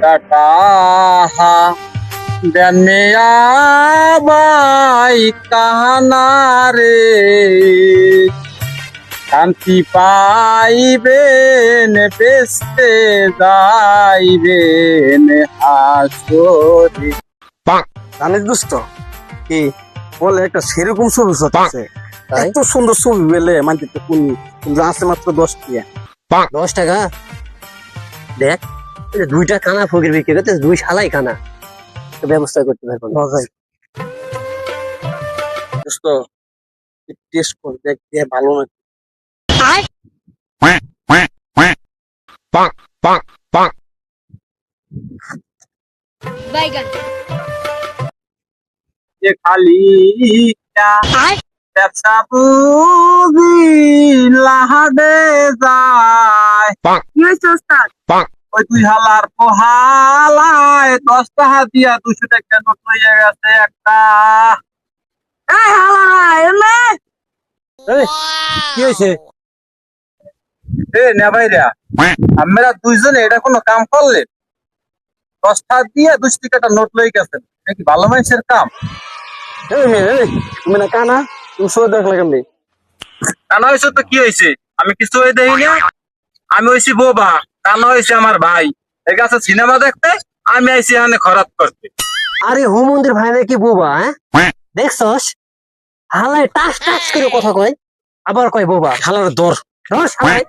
টাকা দেন মিয়া ভাই কাহানা রে শান্তি পাইবেন বেসতে যাইবেন হাসরে। জানিস দোস্ত কি বলে একটা সেরকম ছবি আছে তাই? এত সুন্দর ছবি পেলে মানতে তো কোন কিন্তু আছে মাত্র 10 টাকা। 10 টাকা দেখ, এই যে 2টা কানা ফকির বিক্রি করতে 2 শালাই কানা তো ব্যবস্থা করতে পারবো না। মজাই দোস্ত টেস্ট করে দেখ দিয়ে ভালো নাকি। बैगन যে খালি ব্যবসা বুঝি লাহাডে যায় ওই 2 হালার পোহালায় 10 টাকা দিয়া 200 টাকা নোট লইয়া গেছে একটা। কি হয়েছে? এ না ভাইরা আমরা দুইজনে এটা কোনো কাম করলে 10 টাকা দিয়ে 200 টাকাটা নোট লই গেছেন, এটা কি ভালো মানুষের কাম? তুমি না কানা তুমি সব দেখলে কেমনি? কানা হয়েছে তো কি হয়েছে, আমি কিছু হয়ে দেখি না। আমি হয়েছি বোবা, কানা হয়েছে আমার ভাই। ঠিক আছে সিনেমা দেখতে, আমি আইছি এখানে খরাত করতে। আরে হোমন্দির ভাই নাকি বোবা? হ্যাঁ দেখছস হালাই টাস টাস করে কথা কয়, আবার কয় বোবা। খালার দর হালাই